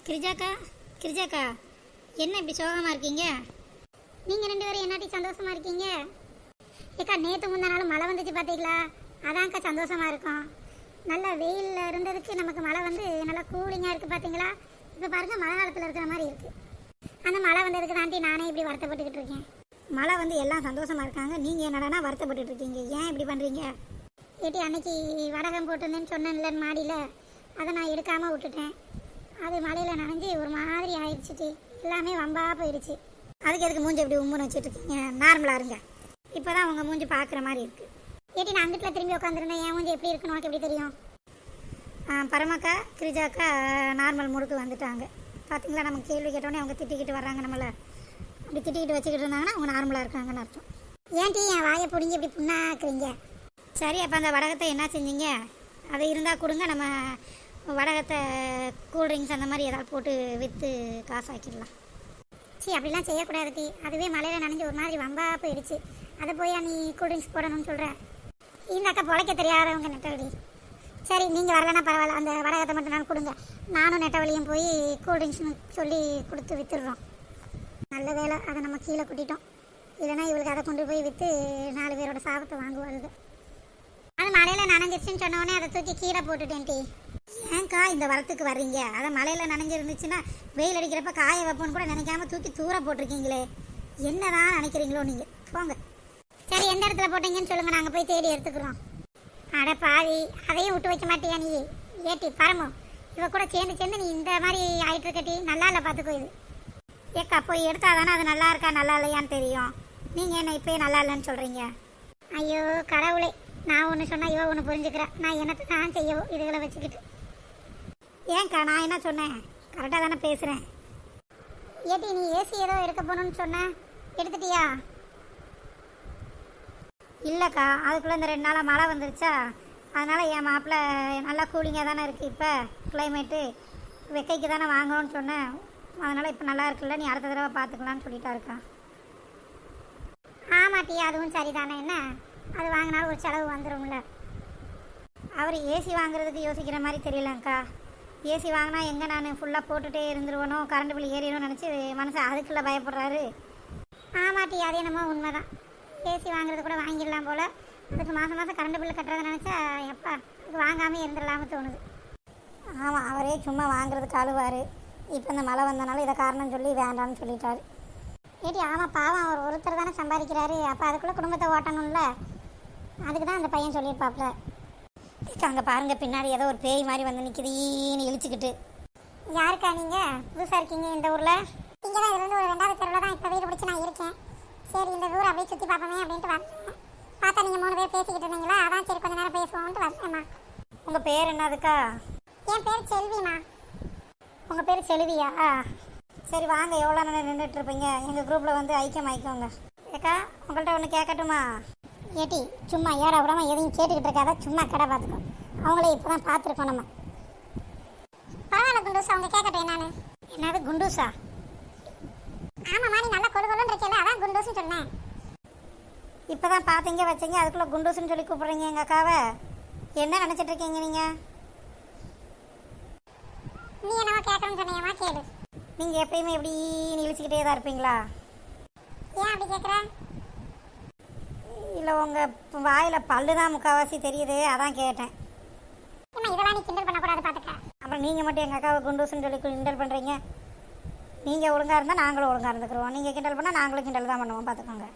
கிரிஜாக்கா, கிரிஜாக்கா, என்ன இப்படி சோகமாக இருக்கீங்க? நீங்கள் ரெண்டு பேரும் என்னாட்டி சந்தோஷமாக இருக்கீங்க? ஏக்கா, நேற்று முந்தா நாள் மழை வந்துச்சு பார்த்தீங்களா? அதான்க்கா சந்தோஷமாக இருக்கும். நல்ல வெயிலில் இருந்ததுக்கு நமக்கு மழை வந்து நல்லா கூலிங்காக இருக்குது பார்த்தீங்களா? இப்போ பாருங்கள், மழை காலத்தில் இருக்கிற மாதிரி இருக்குது. அந்த மழை வந்ததுக்கு தாண்டி நானே இப்படி வருத்தப்பட்டுக்கிட்டு இருக்கேன். மழை வந்து எல்லாம் சந்தோஷமாக இருக்காங்க, நீங்கள் என்னடனா வருத்தப்பட்டு இருக்கீங்க. ஏன் இப்படி பண்ணுறீங்க? ஏட்டி, அன்னைக்கு வடகம் போட்டிருந்தேன்னு சொன்னேன்லன்னு மாடியில், அதை நான் எடுக்காமல் விட்டுட்டேன். அது மழையில் நனைஞ்சி ஒரு மாதிரி ஆயிடுச்சுட்டு எல்லாமே வம்பா போயிடுச்சு. அதுக்கு எதுக்கு மூஞ்சி எப்படி உம்முன்னு வச்சுட்டு இருக்கீங்க? நார்மலாக இருங்க. இப்போ தான் உங்கள் மூஞ்சி பார்க்குற மாதிரி இருக்குது. ஏட்டி, நான் அங்கிட்டில் திரும்பி உட்காந்துருந்தேன். என் மூஞ்சி எப்படி இருக்குன்னு உனக்கு எப்படி தெரியும்? பரமாக்கா, கிரிஜாக்கா நார்மல் முடுக்கு வந்துட்டாங்க. பார்த்தீங்களா, நம்ம கேள்வி கேட்டோடனே அவங்க திட்டிக்கிட்டு வர்றாங்க. நம்மளை அப்படி திட்டிக்கிட்டு வச்சுக்கிட்டு இருந்தாங்கன்னா அவங்க நார்மலாக இருக்காங்கன்னு அர்த்தம். ஏன்ட்டி என் வாயை பிடிங்கி இப்படி புண்ணாக்குறீங்க? சரி, அப்போ அந்த வடகத்தை என்ன செஞ்சீங்க? அதை இருந்தால் கொடுங்க, நம்ம வடகத்தை கூல்ட்ரிங்க்ஸ் அந்த மாதிரி ஏதாவது போட்டு விற்று காசு ஆக்கிடலாம். சரி, அப்படிலாம் செய்யக்கூடாது டி. அதுவே மழையில் நனைஞ்சு ஒரு மாதிரி வம்பா போயிடுச்சு. அதை போய் நீ கூல்ட்ரிங்க்ஸ் போடணும்னு சொல்கிற? இந்த அக்கா பொழைக்க தெரியாதவங்க நெட்டவழி. சரி, நீங்கள் வரலன்னா பரவாயில்ல, அந்த வடகத்தை மட்டும் நான் கொடுங்க. நானும் நெட்டவழியும் போய் கூல்ட்ரிங்க்ஸ்னு சொல்லி கொடுத்து விற்றுடுறோம். நல்ல வேலை, அதை நம்ம கீழே கொட்டிட்டோம். இல்லைன்னா இவளுக்கு அதை கொண்டு போய் விற்று 4 பேரோட சாபத்தை வாங்குவாளுங்க. அது மழையில் நனைஞ்சிருச்சுன்னு சொன்னோடனே அதை தூக்கி கீழே போட்டுட்டேன் டி. ஏன்க்கா இந்த வரத்துக்கு வர்றீங்க? அதை மழையில் நனைஞ்சிருந்துச்சுன்னா வெயில் அடிக்கிறப்ப காய வைப்போன்னு கூட நினைக்காம தூக்கி தூர போட்டிருக்கீங்களே. என்னதான் நினைக்கிறீங்களோ நீங்கள்? போங்க. சரி, எந்த இடத்துல போட்டீங்கன்னு சொல்லுங்கள், நாங்கள் போய் தேடி எடுத்துக்கிறோம். அட பாவி, அதையும் விட்டு வைக்க மாட்டியா நீ? ஏட்டி பரமோ, இவ கூட சேர்ந்து நீ இந்த மாதிரி ஆயிட்டு இருக்கட்டி நல்லா இல்லை, பார்த்துக்கோ. இது ஏக்கா, போய் எடுத்தா தானே அது நல்லா இருக்கா நல்லா இல்லையான்னு தெரியும். நீங்கள் என்ன இப்போயே நல்லா இல்லைன்னு சொல்கிறீங்க? ஐயோ கடவுளே, நான் ஒன்று சொன்னால் இவ ஒன்று புரிஞ்சுக்கிறேன். நான் என்னத்தை தான் செய்யவோ இதுகளை வச்சுக்கிட்டு. ஏன்க்கா, நான் என்ன சொன்னேன்? கரெக்டாக தானே பேசுகிறேன். ஏட்டி, நீ ஏசி ஏதோ எடுக்க போகணுன்னு சொன்ன, எடுத்துட்டியா? இல்லைக்கா, அதுக்குள்ளே இந்த 2 நாளாக மழை வந்துருச்சா, அதனால் என் மாப்பிள்ளை நல்லா கூலிங்காக தானே இருக்குது. இப்போ கிளைமேட்டு வெக்கைக்கு தானே வாங்கணும்னு சொன்னேன். அதனால் இப்போ நல்லா இருக்குல்ல, நீ அடுத்த தடவை பார்த்துக்கலான்னு சொல்லிட்டா இருக்கா. ஆமாட்டி, அதுவும் சரிதானே. என்ன, அது வாங்கினாலும் ஒரு செலவு வந்துடும்ல. அவர் ஏசி வாங்குறதுக்கு யோசிக்கிற மாதிரி தெரியலங்க்கா. ஏசி வாங்கினா எங்கே நான் ஃபுல்லாக போட்டுகிட்டே இருந்துருவனோ, கரண்ட் பில் ஏறிடணும்னு நினச்சி மனசை அதுக்குள்ளே பயப்படுறாரு. ஆமாட்டி, அது என்னமோ உண்மைதான். ஏசி வாங்குறது கூட வாங்கிடலாம் போல். அதுக்கு மாதம் மாதம் கரண்ட் பில்லு கட்டுறதை நினச்சா எப்பா அதுக்கு வாங்காமல் இருந்துடலாமல் தோணுது. ஆமாம், அவரே சும்மா வாங்குறதுக்கு அழுவார். இப்போ இந்த மழை வந்தனால இதை காரணம் சொல்லி வேண்டாம்னு சொல்லிட்டாரு. ஏட்டி, ஆமாம் பாவம், அவர் ஒருத்தர் தானே சம்பாதிக்கிறாரு. அப்போ அதுக்குள்ளே குடும்பத்தை ஓட்டணும்ல, அதுக்கு தான் அந்த பையன் சொல்லியிருப்பாப்ல. அங்கே பாருங்கள், பின்னாடி ஏதோ ஒரு பேய் மாதிரி வந்து நிற்கிதுன்னு இழிச்சிக்கிட்டு. யாருக்கா நீங்கள்? புதுசாக இருக்கீங்க இந்த ஊரில்? இங்கே தான் இருந்து ஒரு 2வது தெருவில் தான் இப்போ வீடு பிடிச்சி நான் இருக்கேன். சரி, இந்த ஊர் அப்படியே சுற்றி பார்ப்போமே அப்படின்ட்டு வந்தேன். பார்த்தா நீங்கள் 3 பேர் பேசிக்கிட்டு இருந்தீங்களா, அதான் சரி கொஞ்சம் நேரம் பேசுவோம்ட்டு வந்தேம்மா. உங்கள் பேர் என்னதுக்கா? என் பேர் செல்விம்மா. உங்கள் பேர் செல்வியா? சரி வாங்க, எவ்வளோ நேரம் நின்றுட்டுருப்பீங்க? எங்கள் குரூப்பில் வந்து ஐக்கியம் ஆயிக்கோங்க. ஏக்கா, உங்கள்கிட்ட ஒன்று கேட்கட்டுமா? ஏட்டி, சும்மா ஏடா விடாமல் எதையும் கேட்டுக்கிட்டு இருக்காத, சும்மா கடை பார்த்துக்கோ. அவங்களே இப்போ தான் பார்த்துருக்கோம் நம்ம. பரவாயில்ல குண்டூசா, அவங்க கேட்கட்டும். என்னன்னு? என்னது குண்டூசா? ஆமாம்மா, நீ நல்லா கொழுன்னு இருக்கல, அதான் குண்டூஸ்ன்னு சொன்னேன். இப்போ தான் பார்த்தீங்க வச்சிங்க, அதுக்குள்ளே குண்டூஸ்ன்னு சொல்லி கூப்பிட்றீங்க எங்கள் அக்காவை. என்ன நினச்சிட்டு இருக்கீங்க நீங்கள்? நீ என்னவா கேட்கணும்னு சொன்னீங்கம்மா, கேளு. நீங்கள் எப்பயுமே எப்படி இழிச்சிக்கிட்டே தான் இருப்பீங்களா? ஏன் அப்படி கேட்குற? இல்லை, உங்கள் வாயில் பல்லு தான் முக்கால்வாசி தெரியுது, அதான் கேட்டேன். இதெல்லாம் நீ கிண்டல் பண்ணக்கூடாது பார்த்துக்க. அப்புறம் நீங்கள் மட்டும் எங்கள் அக்காவை குண்டூஸ்ன்னு சொல்லி கிண்டல் பண்ணுறீங்க. நீங்கள் ஒழுங்காக இருந்தால் நாங்களும் ஒழுங்காக இருந்துக்கிறோம். நீங்கள் கிண்டல் பண்ணால் நாங்களும் கிண்டல் தான் பண்ணுவோம், பார்த்துக்கோங்க.